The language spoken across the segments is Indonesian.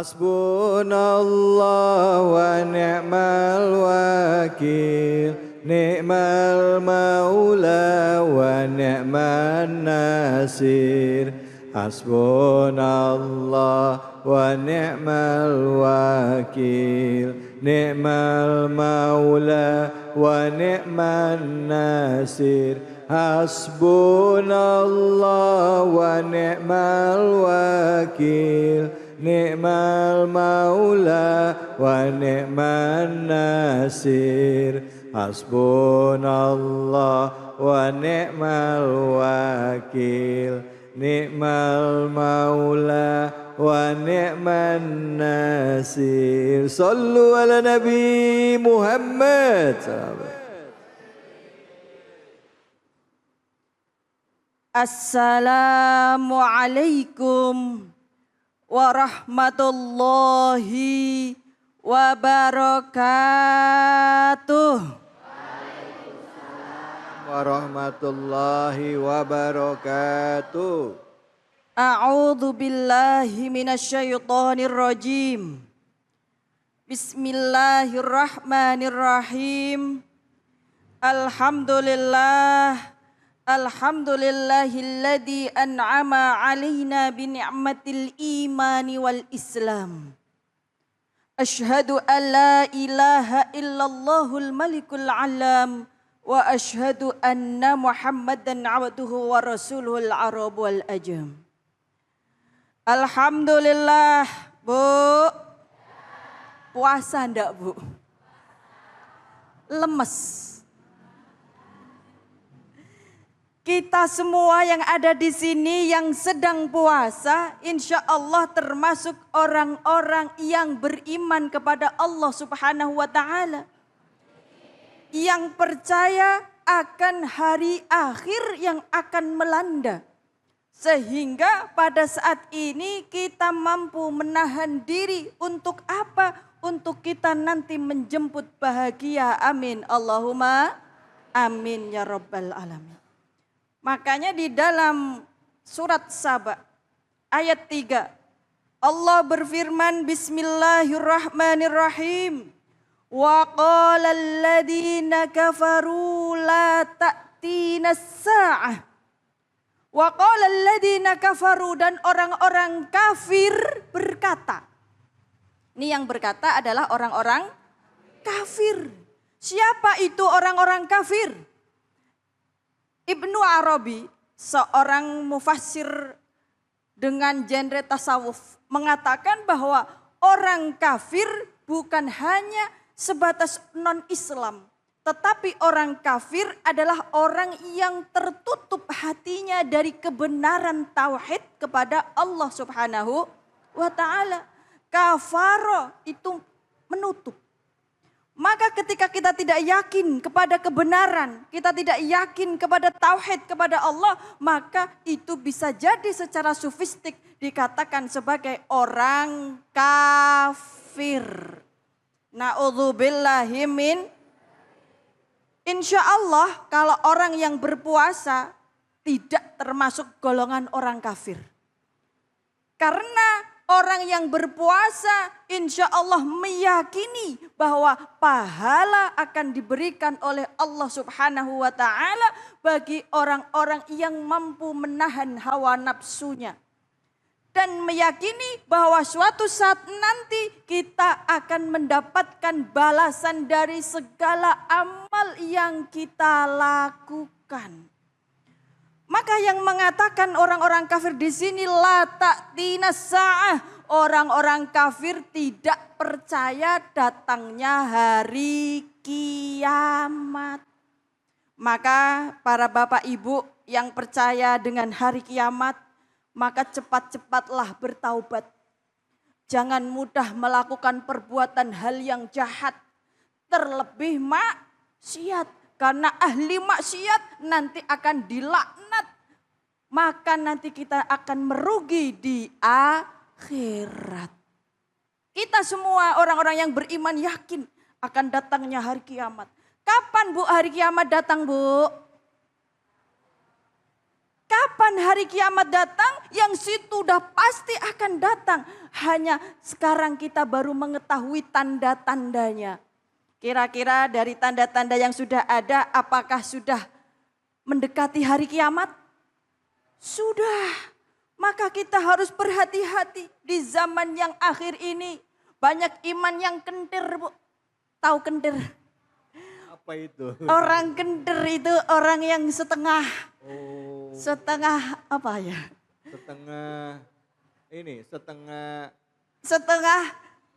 Hasbunallah wa ni'mal wakil, ni'mal maula wa ni'man nasir. Hasbunallah wa ni'mal wakil, ni'mal maula wa ni'man nasir. Hasbunallah wa ni'mal wakil, ni'mal maula wa ni'man nasir. Hasbunallah wa ni'mal wakil, ni'mal maula wa ni'man nasir. Sallu ala Nabi Muhammad. Assalamualaikum warahmatullahi wabarakatuh. Warahmatullahi wabarakatuh. A'udzu billahi minasyaitonir rajim. Bismillahirrahmanirrahim. Alhamdulillahilladzi an'ama 'alaina bi ni'matil imani wal islam. Asyhadu an la ilaha illallahul malikul alam wa asyhadu anna Muhammadan 'abduhu wa rasuluhul arab wal ajam. Alhamdulillah, Bu. Puasa ndak, Bu? Lemes. Kita semua yang ada di sini yang sedang puasa, insya Allah termasuk orang-orang yang beriman kepada Allah Subhanahu wa Ta'ala, yang percaya akan hari akhir yang akan melanda, sehingga pada saat ini kita mampu menahan diri untuk apa? Untuk kita nanti menjemput bahagia. Amin. Allahumma amin ya rabbal alamin. Makanya di dalam surat Saba ayat 3 Allah berfirman, Bismillahirrahmanirrahim. Wa qala alladhina kafaru la ta'tina as-sa'ah. Wa qala alladhina kafaru, dan orang-orang kafir berkata. Ini yang berkata adalah orang-orang kafir. Siapa itu orang-orang kafir? Ibnu Arabi, seorang mufassir dengan genre tasawuf, mengatakan bahwa orang kafir bukan hanya sebatas non-Islam, tetapi orang kafir adalah orang yang tertutup hatinya dari kebenaran tauhid kepada Allah Subhanahu wa Ta'ala. Kafaro itu menutup. Maka ketika kita tidak yakin kepada kebenaran, kita tidak yakin kepada tauhid kepada Allah, maka itu bisa jadi secara sofistik dikatakan sebagai orang kafir. Na'udzubillahi min. Insya Allah kalau orang yang berpuasa tidak termasuk golongan orang kafir. Karena orang yang berpuasa insya Allah meyakini bahwa pahala akan diberikan oleh Allah Subhanahu wa Ta'ala bagi orang-orang yang mampu menahan hawa nafsunya. Dan meyakini bahwa suatu saat nanti kita akan mendapatkan balasan dari segala amal yang kita lakukan. Maka yang mengatakan orang-orang kafir di sini la ta'tina sa'ah, orang-orang kafir tidak percaya datangnya hari kiamat. Maka para bapak ibu yang percaya dengan hari kiamat, maka cepat-cepatlah bertaubat. Jangan mudah melakukan perbuatan hal yang jahat, terlebih maksiat. Karena ahli maksiat nanti akan dilaknat. Maka nanti kita akan merugi di akhirat. Kita semua orang-orang yang beriman yakin akan datangnya hari kiamat. Kapan Bu hari kiamat datang, Bu? Kapan hari hari kiamat datang, yang situ udah pasti akan datang. Hanya sekarang kita baru mengetahui tanda-tandanya. Kira-kira dari tanda-tanda yang sudah ada, apakah sudah mendekati hari kiamat? Sudah. Maka kita harus berhati-hati di zaman yang akhir ini. Banyak iman yang kentir, Bu. Tahu kentir? Apa itu? Orang kentir itu orang yang setengah. Setengah apa ya? Setengah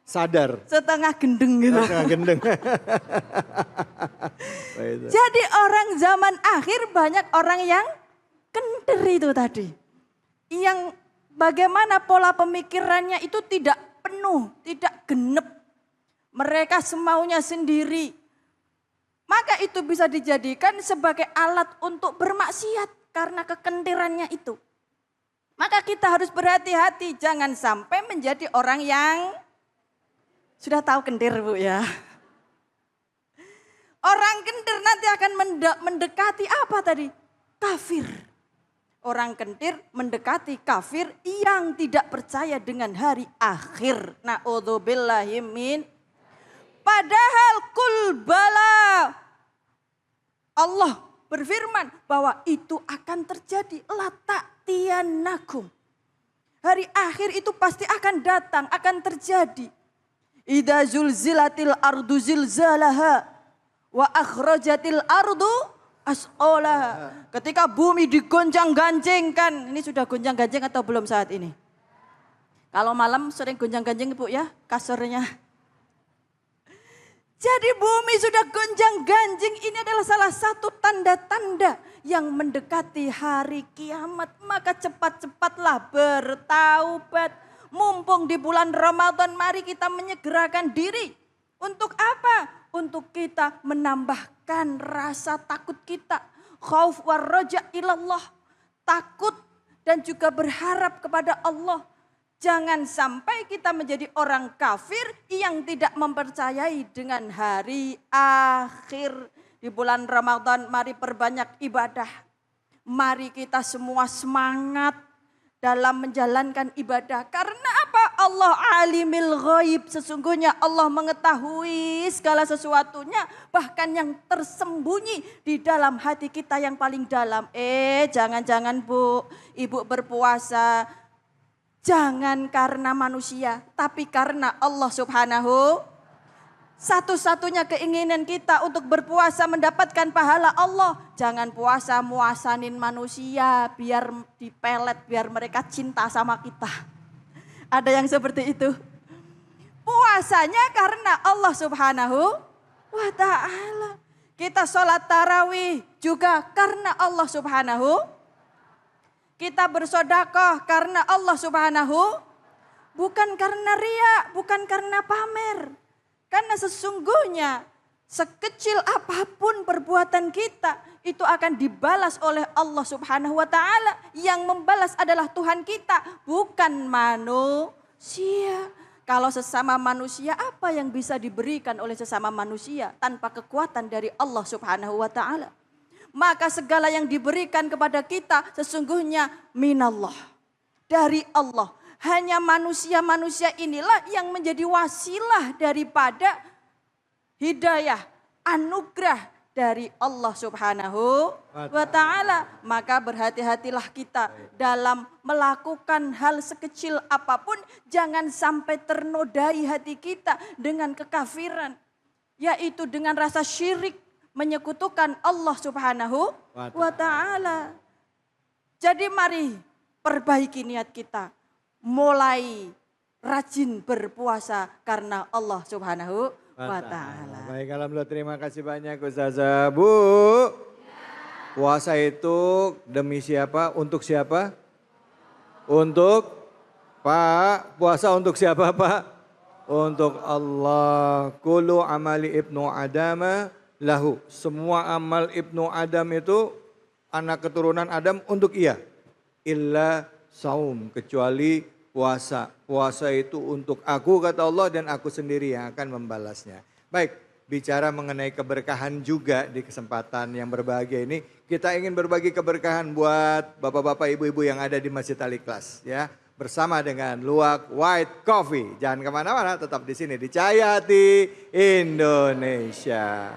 Sadar. setengah gendeng gitu. Setengah gendeng. Jadi orang zaman akhir banyak orang yang kentir itu tadi. Yang bagaimana pola pemikirannya itu tidak penuh, tidak genep. Mereka semaunya sendiri. Maka itu bisa dijadikan sebagai alat untuk bermaksiat karena kekentirannya itu. Maka kita harus berhati-hati, jangan sampai menjadi orang yang sudah tahu kentir, Bu ya. Orang kentir nanti akan mendekati apa tadi? Kafir. Orang kentir mendekati kafir yang tidak percaya dengan hari akhir. Na'udzubillahi min. Padahal kul bala. Allah berfirman bahwa itu akan terjadi. Lata'tiyanakum. Hari akhir itu pasti akan datang, akan terjadi. Idza zulzilatil ardu zilzalaha wa akhrajatil ardu as'alaha. Ketika bumi digoncang-gancingkan. Ini sudah goncang-gancing atau belum saat ini? Kalau malam sering goncang-gancing, Bu ya, kasurnya. Jadi bumi sudah gonjang-ganjing, ini adalah salah satu tanda-tanda yang mendekati hari kiamat. Maka cepat-cepatlah bertaubat. Mumpung di bulan Ramadan, mari kita menyegerakan diri. Untuk apa? Untuk kita menambahkan rasa takut kita. Khauf wa roja ilallah. Takut dan juga berharap kepada Allah. Jangan sampai kita menjadi orang kafir yang tidak mempercayai dengan hari akhir. Di bulan Ramadan mari perbanyak ibadah. Mari kita semua semangat dalam menjalankan ibadah. Karena apa? Allah alimil ghaib. Sesungguhnya Allah mengetahui segala sesuatunya. Bahkan yang tersembunyi di dalam hati kita yang paling dalam. Jangan-jangan Bu, Ibu berpuasa. Jangan karena manusia, tapi karena Allah Subhanahu. Satu-satunya keinginan kita untuk berpuasa mendapatkan pahala Allah. Jangan puasa muasanin manusia biar dipelet, biar mereka cinta sama kita. Ada yang seperti itu. Puasanya karena Allah Subhanahu wa ta'ala. Kita sholat tarawih juga karena Allah Subhanahu. Kita bersedekah karena Allah Subhanahu, bukan karena ria, bukan karena pamer. Karena sesungguhnya sekecil apapun perbuatan kita itu akan dibalas oleh Allah Subhanahu wa taala. Yang membalas adalah Tuhan kita, bukan manusia. Kalau sesama manusia, apa yang bisa diberikan oleh sesama manusia tanpa kekuatan dari Allah Subhanahu wa taala? Maka segala yang diberikan kepada kita sesungguhnya minallah. Dari Allah. Hanya manusia-manusia inilah yang menjadi wasilah daripada hidayah, anugerah dari Allah Subhanahu wa ta'ala. Maka berhati-hatilah kita dalam melakukan hal sekecil apapun. Jangan sampai ternodai hati kita dengan kekafiran. Yaitu dengan rasa syirik. Menyekutukan Allah Subhanahu wa ta'ala. Jadi mari perbaiki niat kita. Mulai rajin berpuasa karena Allah Subhanahu wa ta'ala. Baik, alhamdulillah, terima kasih banyak Ustazah. Bu, puasa itu demi siapa? Untuk siapa? Untuk Pak. Puasa untuk siapa Pak? Untuk Allah. Kullu amali ibnu adama lahu. Semua amal ibnu Adam itu anak keturunan Adam untuk ia. Illa saum, kecuali puasa. Puasa itu untuk aku kata Allah dan aku sendiri yang akan membalasnya. Baik, bicara mengenai keberkahan juga di kesempatan yang berbahagia ini. Kita ingin berbagi keberkahan buat bapak-bapak, ibu-ibu yang ada di Masjid Al-Ikhlas ya. Bersama dengan Luwak White Coffee. Jangan kemana-mana, tetap di sini di Cahaya Hati Indonesia.